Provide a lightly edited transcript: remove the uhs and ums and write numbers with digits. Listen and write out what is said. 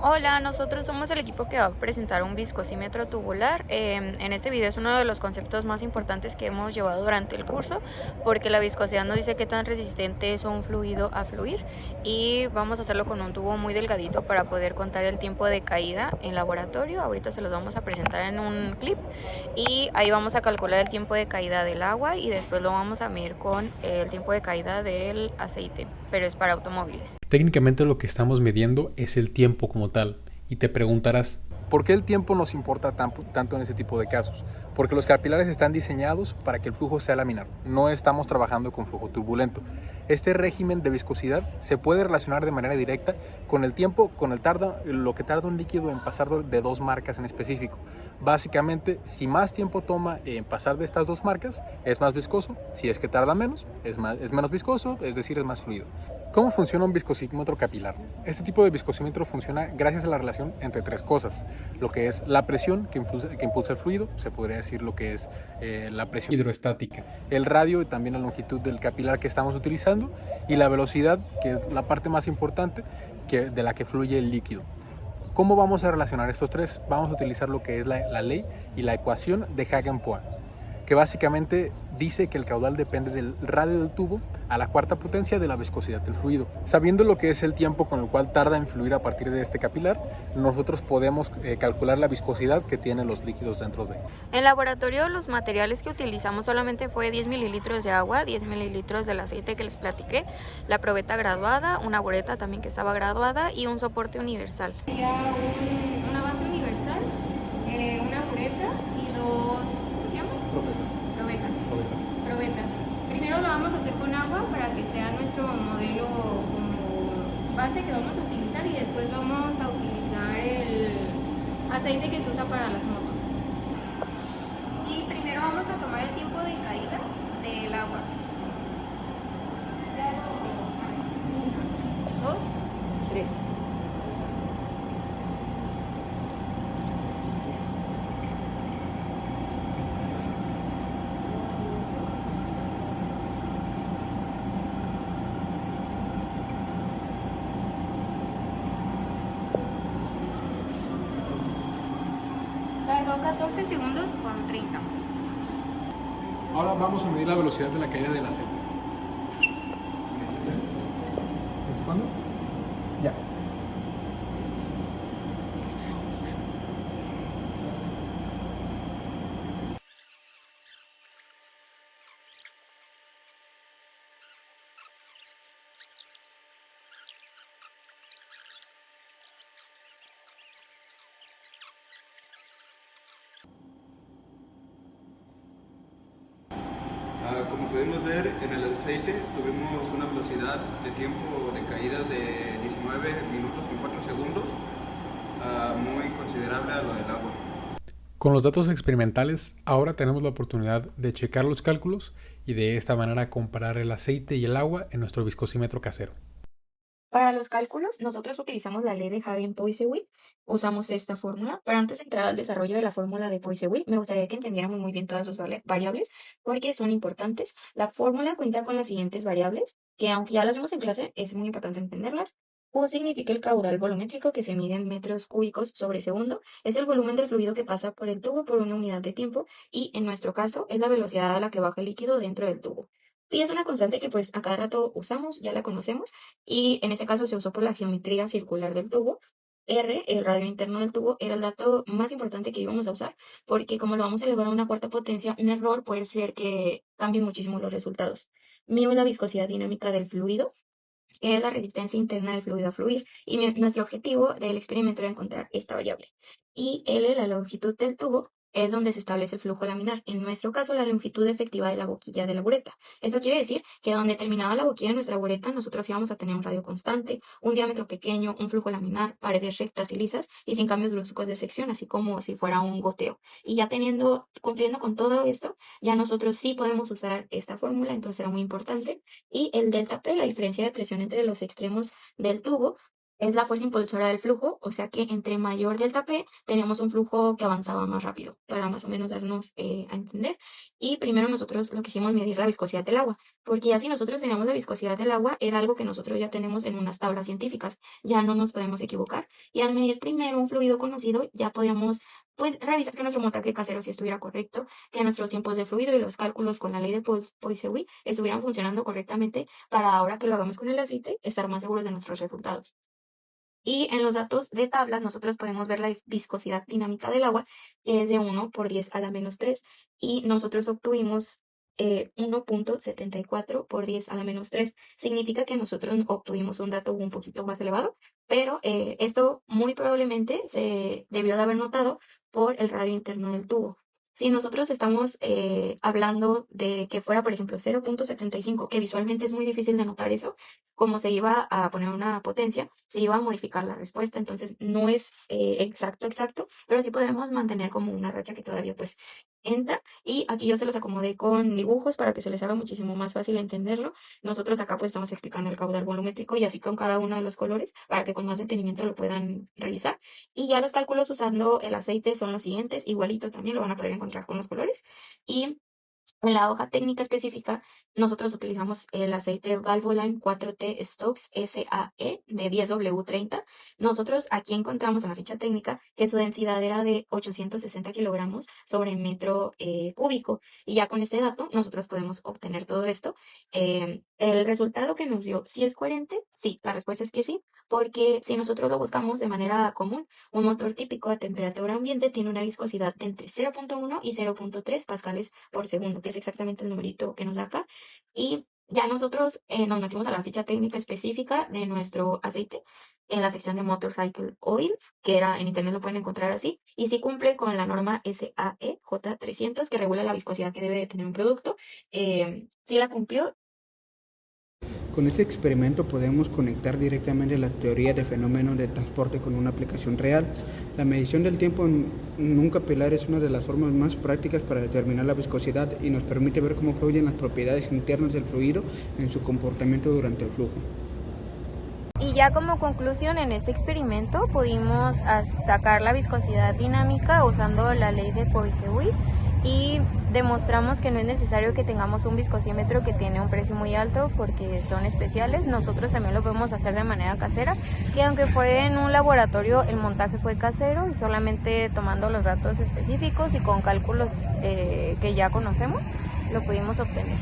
Hola, nosotros somos el equipo que va a presentar un viscosímetro tubular. En este video es uno de los conceptos más importantes que hemos llevado durante el curso, porque la viscosidad nos dice qué tan resistente es un fluido a fluir, y vamos a hacerlo con un tubo muy delgadito para poder contar el tiempo de caída en laboratorio. Ahorita se los vamos a presentar en un clip y ahí vamos a calcular el tiempo de caída del agua y después lo vamos a medir con el tiempo de caída del aceite, pero es para automóviles. Técnicamente lo que estamos midiendo es el tiempo como tal. Y te preguntarás, ¿por qué el tiempo nos importa tanto en ese tipo de casos? Porque los capilares están diseñados para que el flujo sea laminar. No estamos trabajando con flujo turbulento. Este régimen de viscosidad se puede relacionar de manera directa con el tiempo, lo que tarda un líquido en pasar de dos marcas en específico. Básicamente, si más tiempo toma en pasar de estas dos marcas, es más viscoso. Si es que tarda menos, es menos viscoso, es decir, es más fluido. ¿Cómo funciona un viscosímetro capilar? Este tipo de viscosímetro funciona gracias a la relación entre tres cosas. Lo que es la presión que impulsa el fluido, se podría decir lo que es la presión hidroestática. el radio y también la longitud del capilar que estamos utilizando, y la velocidad, que es la parte más importante de la que fluye el líquido. ¿Cómo vamos a relacionar estos tres? Vamos a utilizar lo que es la ley y la ecuación de Hagen-Poisson, que básicamente dice que el caudal depende del radio del tubo a la cuarta potencia de la viscosidad del fluido. Sabiendo lo que es el tiempo con el cual tarda en fluir a partir de este capilar, nosotros podemos calcular la viscosidad que tienen los líquidos dentro de él. En laboratorio los materiales que utilizamos solamente fue 10 mililitros de agua, 10 mililitros del aceite que les platiqué, la probeta graduada, una bureta también que estaba graduada y un soporte universal. Una base universal, una bureta y dos, ¿cómo se llama? Probetas. Primero lo vamos a hacer con agua para que sea nuestro modelo como base que vamos a utilizar, y después vamos a utilizar el aceite que se usa para las motos. Y primero vamos a tomar el tiempo de caída del agua. 1, 2, 3. Tardó 14 segundos con 30. Ahora vamos a medir la velocidad de la caída del aceite. ¿Cuándo? Ya. Como pudimos ver, en el aceite tuvimos una velocidad de tiempo de caída de 19 minutos con 4 segundos, muy considerable a lo del agua. Con los datos experimentales, ahora tenemos la oportunidad de checar los cálculos y de esta manera comparar el aceite y el agua en nuestro viscosímetro casero. Para los cálculos, nosotros utilizamos la ley de Hagen-Poiseuille. Usamos esta fórmula, pero antes de entrar al desarrollo de la fórmula de Poiseuille, me gustaría que entendiéramos muy bien todas sus variables, porque son importantes. La fórmula cuenta con las siguientes variables, que aunque ya las vimos en clase, es muy importante entenderlas. Q significa el caudal volumétrico, que se mide en metros cúbicos sobre segundo. Es el volumen del fluido que pasa por el tubo por una unidad de tiempo, y en nuestro caso es la velocidad a la que baja el líquido dentro del tubo. Y es una constante que pues a cada rato usamos, ya la conocemos, y en este caso se usó por la geometría circular del tubo. R, el radio interno del tubo, era el dato más importante que íbamos a usar, porque como lo vamos a elevar a una cuarta potencia, un error puede ser que cambie muchísimo los resultados. Mu es la viscosidad dinámica del fluido, que es la resistencia interna del fluido a fluir, y nuestro objetivo del experimento era encontrar esta variable. Y L, la longitud del tubo, es donde se establece el flujo laminar. En nuestro caso, la longitud efectiva de la boquilla de la bureta. Esto quiere decir que donde terminaba la boquilla de nuestra bureta, nosotros íbamos a tener un radio constante, un diámetro pequeño, un flujo laminar, paredes rectas y lisas y sin cambios bruscos de sección, así como si fuera un goteo. Y ya cumpliendo con todo esto, ya nosotros sí podemos usar esta fórmula, entonces era muy importante. Y el delta P, la diferencia de presión entre los extremos del tubo, es la fuerza impulsora del flujo, o sea que entre mayor delta P teníamos un flujo que avanzaba más rápido, para más o menos darnos a entender. Y primero nosotros lo que hicimos medir la viscosidad del agua, porque ya si nosotros teníamos la viscosidad del agua, era algo que nosotros ya tenemos en unas tablas científicas, ya no nos podemos equivocar. Y al medir primero un fluido conocido, ya podíamos pues revisar que nuestro montaje casero sí estuviera correcto, que nuestros tiempos de fluido y los cálculos con la ley de Poiseuille estuvieran funcionando correctamente para ahora que lo hagamos con el aceite, estar más seguros de nuestros resultados. Y en los datos de tablas nosotros podemos ver la viscosidad dinámica del agua, que es de 1 por 10 a la menos 3, y nosotros obtuvimos 1.74 por 10 a la menos 3. Significa que nosotros obtuvimos un dato un poquito más elevado, pero esto muy probablemente se debió de haber notado por el radio interno del tubo. Si nosotros estamos hablando de que fuera, por ejemplo, 0.75, que visualmente es muy difícil de notar eso, como se iba a poner una potencia, se iba a modificar la respuesta. Entonces, no es exacto, pero sí podremos mantener como una racha que todavía pues entra. Y aquí yo se los acomodé con dibujos para que se les haga muchísimo más fácil entenderlo. Nosotros acá pues estamos explicando el caudal volumétrico y así con cada uno de los colores para que con más detenimiento lo puedan revisar. Y ya los cálculos usando el aceite son los siguientes, igualito también lo van a poder encontrar con los colores. Y en la hoja técnica específica, nosotros utilizamos el aceite Valvoline 4T Stokes SAE de 10W30. Nosotros aquí encontramos en la ficha técnica que su densidad era de 860 kilogramos sobre metro cúbico. Y ya con este dato nosotros podemos obtener todo esto. El resultado que nos dio, ¿sí es coherente? Sí, la respuesta es que sí, porque si nosotros lo buscamos de manera común, un motor típico a temperatura ambiente tiene una viscosidad de entre 0.1 y 0.3 pascales por segundo, que es exactamente el numerito que nos da acá. Y ya nosotros nos metimos a la ficha técnica específica de nuestro aceite en la sección de Motorcycle Oil, que era en internet lo pueden encontrar así, y sí cumple con la norma SAE J300 que regula la viscosidad que debe de tener un producto. Sí la cumplió. Con este experimento podemos conectar directamente la teoría de fenómenos de transporte con una aplicación real. La medición del tiempo en un capilar es una de las formas más prácticas para determinar la viscosidad y nos permite ver cómo fluyen las propiedades internas del fluido en su comportamiento durante el flujo. Y ya como conclusión, en este experimento pudimos sacar la viscosidad dinámica usando la ley de Poiseuille y demostramos que no es necesario que tengamos un viscosímetro que tiene un precio muy alto porque son especiales. Nosotros también lo podemos hacer de manera casera, que aunque fue en un laboratorio, el montaje fue casero y solamente tomando los datos específicos y con cálculos que ya conocemos, lo pudimos obtener.